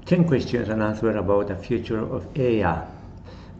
10 questions and answers about the future of AI.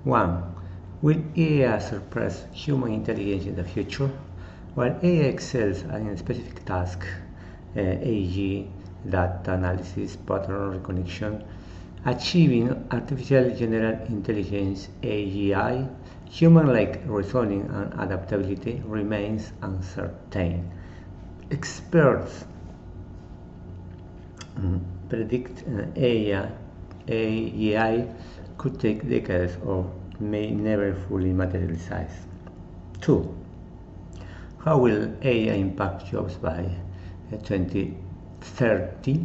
1. Will AI surpass human intelligence in the future? While AI excels in a specific task, e.g., data analysis, pattern recognition, achieving artificial general intelligence (AGI), human-like reasoning and adaptability remains uncertain. Experts predict AGI could take decades or may never fully materialize. 2. How will AI impact jobs by 2030?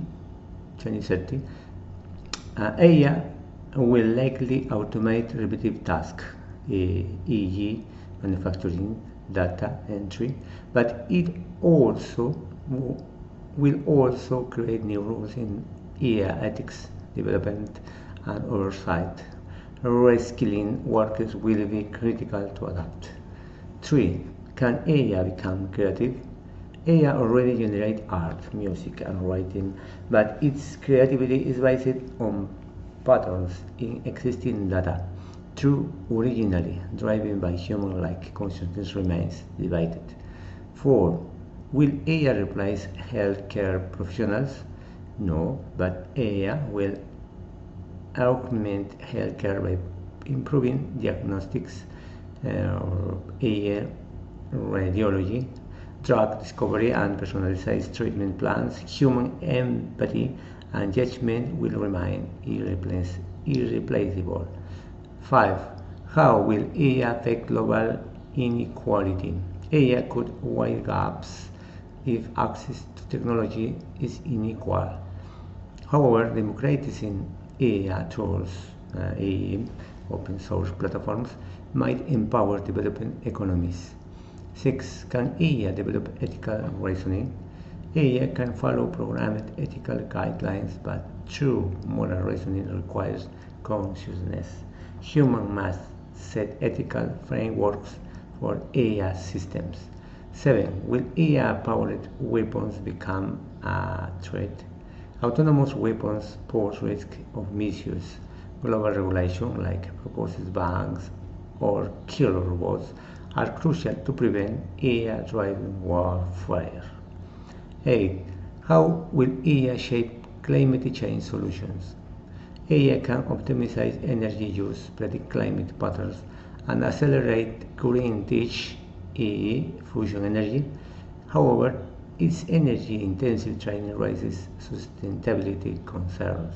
AI will likely automate repetitive tasks, e.g., manufacturing, data entry, but it also will also create new rules in AI ethics, development, and oversight. Reskilling workers will be critical to adapt. 3. Can AI become creative? AI already generates art, music, and writing, but its creativity is based on patterns in existing data. True originality, driven by human-like consciousness, remains debated. 4. Will AI replace healthcare professionals? No, but AI will augment healthcare by improving diagnostics, AI radiology, drug discovery, and personalized treatment plans. Human empathy and judgment will remain irreplaceable. 5. How will AI affect global inequality? AI could widen gaps if access to technology is unequal. However, democratizing AI tools, i.e., open source platforms, might empower developing economies. 6. Can AI develop ethical reasoning? AI can follow programmed ethical guidelines, but true moral reasoning requires consciousness. Humans must set ethical frameworks for AI systems. 7. Will AI-powered weapons become a threat? Autonomous weapons pose risk of misuse. Global regulation, like proposed bans or killer robots, are crucial to prevent AI-driven warfare. 8. How will AI shape climate change solutions? AI can optimize energy use, predict climate patterns, and accelerate green tech, e.e., fusion energy. However, its energy-intensive training raises sustainability concerns.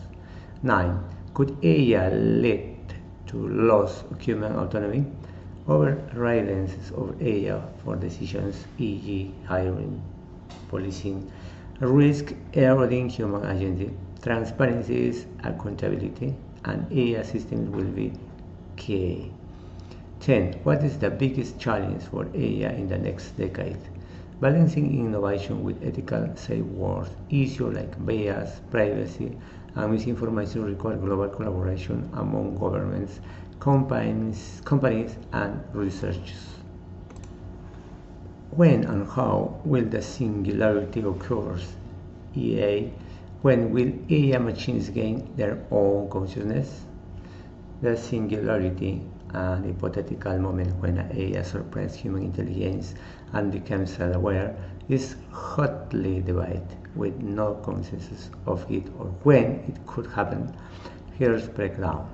9. Could AI lead to loss of human autonomy? Over-reliance of AI for decisions, e.g., hiring, policing, risk eroding human agency. Transparency, accountability, and AI systems will be key. 10. What is the biggest challenge for AI in the next decade? Balancing innovation with ethical safeguards. Issues like bias, privacy, and misinformation require global collaboration among governments, companies, and researchers. When and how will the singularity occur? EA. When will AI machines gain their own consciousness? The singularity, an hypothetical moment when AI surpasses human intelligence and becomes self-aware, is hotly debated, with no consensus of it or when it could happen. Here's breakdown.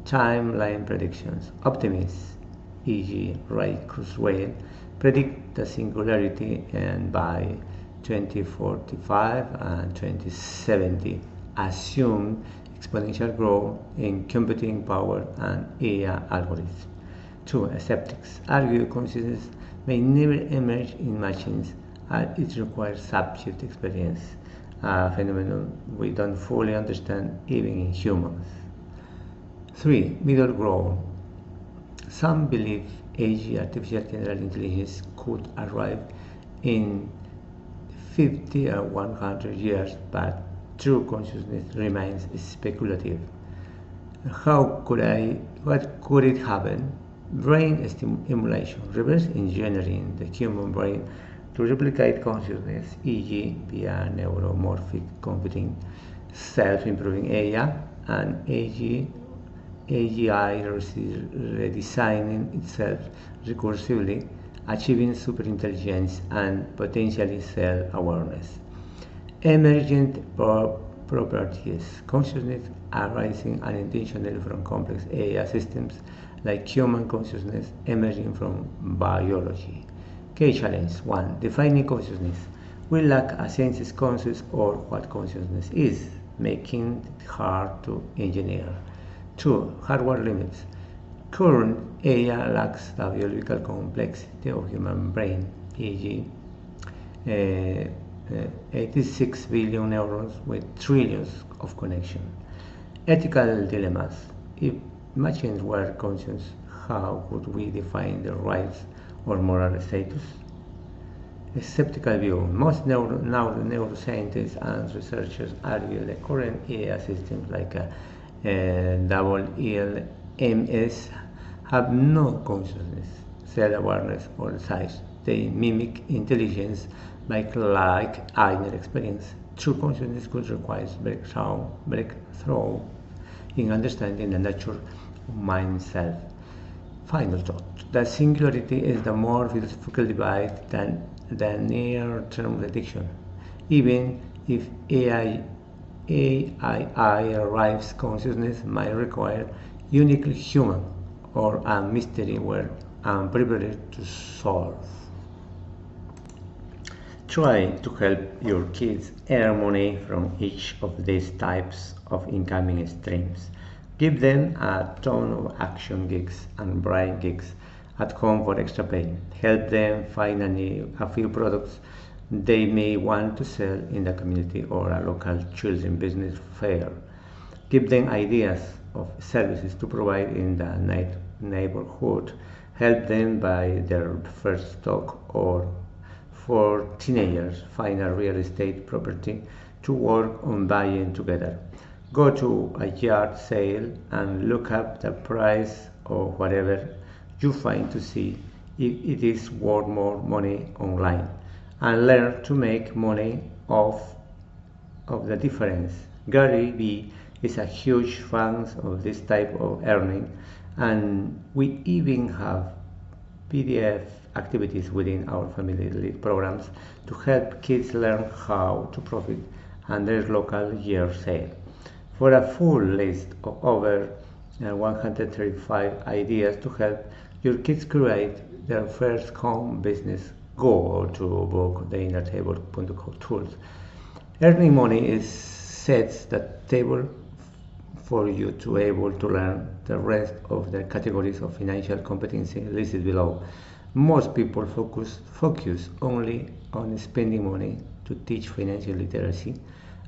Timeline predictions. Optimists, e.g., Ray Kurzweil, predict the singularity and by 2045 and 2070, assume exponential growth in computing power and AI algorithms. 2. Skeptics argue consciousness may never emerge in machines as it requires subject experience, a phenomenon we don't fully understand even in humans. 3. Middle ground. Some believe AG, artificial general intelligence, could arrive in 50 or 100 years, but true consciousness remains speculative. What could it happen? Brain emulation, reverse engineering the human brain to replicate consciousness, e.g., via neuromorphic computing. self-improving AI, and AGI redesigning itself recursively, achieving superintelligence and potentially self-awareness. Emergent properties, consciousness arising unintentionally from complex AI systems like human consciousness emerging from biology. Key challenge 1. Defining consciousness. We lack a census concept or what consciousness is, making it hard to engineer. 2. Hardware limits. Current AI lacks the biological complexity of human brain, e.g., 86 billion neurons with trillions of connections. Ethical dilemmas. If machines were conscious, how would we define their rights or moral status? A skeptical view. Most neuroscientists and researchers argue that current AI systems like double ELMS have no consciousness, self-awareness, or size. They mimic intelligence like inner experience. True consciousness could require breakthrough in understanding the nature of mind self. Final thought. The singularity is the more philosophical divide than the near-term prediction. Even if AI arrives, consciousness might require uniquely human or a mystery we're unprepared to solve. Try to help your kids earn money from each of these types of incoming streams. Give them a ton of action gigs and brain gigs at home for extra pay. Help them find a few products they may want to sell in the community or a local children business fair. Give them ideas of services to provide in the neighborhood. Help them buy their first stock, or for teenagers, find a real estate property to work on buying together. Go to a yard sale and look up the price of whatever you find to see if it is worth more money online, and learn to make money off of the difference. Gary Vee is a huge fan of this type of earning, and we even have PDF activities within our family lead programs to help kids learn how to profit under local year sale. For a full list of over 135 ideas to help your kids create their first home business, go to booktheinnertable.com tools. Earning money is sets the table for you to able to learn the rest of the categories of financial competency listed below. Most people focus only on spending money to teach financial literacy,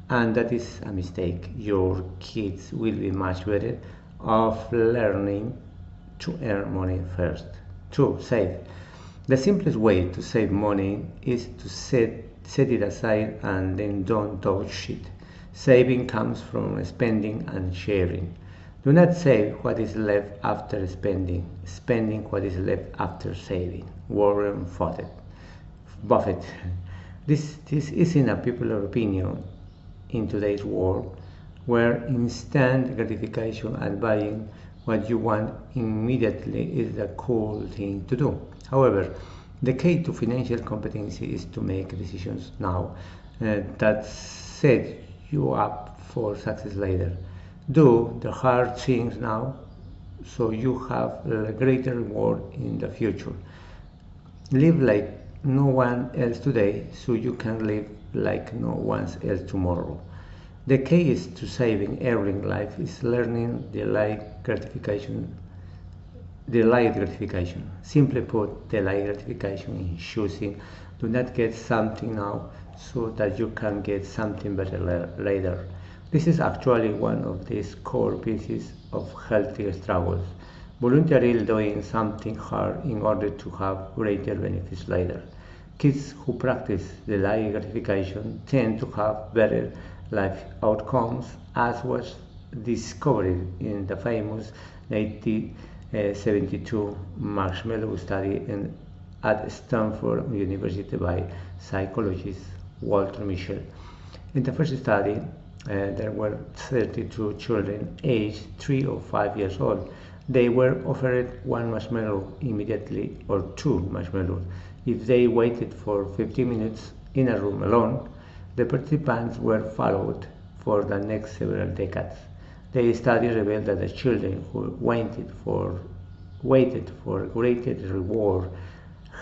and that is a mistake. Your kids will be much better off learning to earn money first. 2. Save. The simplest way to save money is to set it aside and then don't touch it. Saving comes from spending and sharing. Do not save what is left after spending. Spending what is left after saving. Warren Buffett. This isn't a popular opinion in today's world, where instant gratification and buying what you want immediately is the cool thing to do. However, the key to financial competency is to make decisions now that set you up for success later. Do the hard things now so you have a greater reward in the future. Live like no one else today so you can live like no one else tomorrow. The key is to saving early in life is learning delayed gratification. Simply put, delayed gratification in choosing do not get something now so that you can get something better later. This is actually one of these core pieces of healthy struggles. Voluntarily doing something hard in order to have greater benefits later. Kids who practice delayed gratification tend to have better life outcomes, as was discovered in the famous 1972 marshmallow study at Stanford University by psychologist Walter Mischel. In the first study, There were 32 children aged 3 or 5 years old. They were offered one marshmallow immediately or two marshmallows. If they waited for 15 minutes in a room alone, the participants were followed for the next several decades. The study revealed that the children who waited for greater reward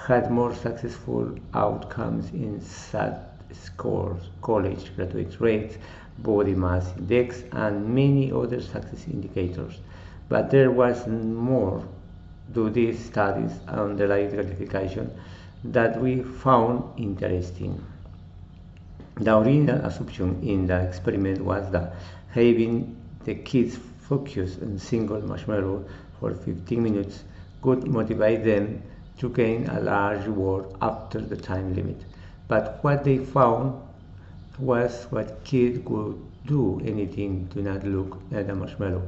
had more successful outcomes in SAT scores, college graduate rates, body mass index, and many other success indicators. But there was more to these studies on delayed gratification that we found interesting. The original assumption in the experiment was that having the kids focus on single marshmallow for 15 minutes could motivate them to gain a large reward after the time limit. But what they found was what kids would do anything to not look at the marshmallow.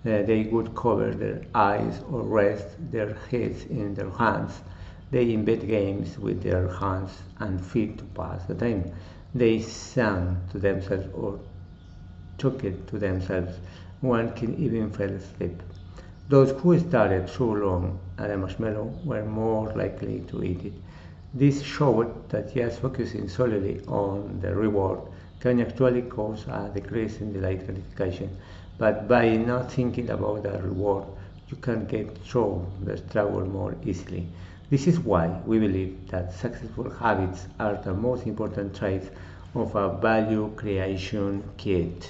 They would cover their eyes or rest their heads in their hands. They invent games with their hands and feet to pass the time. They sang to themselves or talked to themselves. One can even fall asleep. Those who started too long at a marshmallow were more likely to eat it. This showed that just focusing solely on the reward can actually cause a decrease in delayed gratification, but by not thinking about the reward, you can get through the struggle more easily. This is why we believe that successful habits are the most important traits of a value creation kit.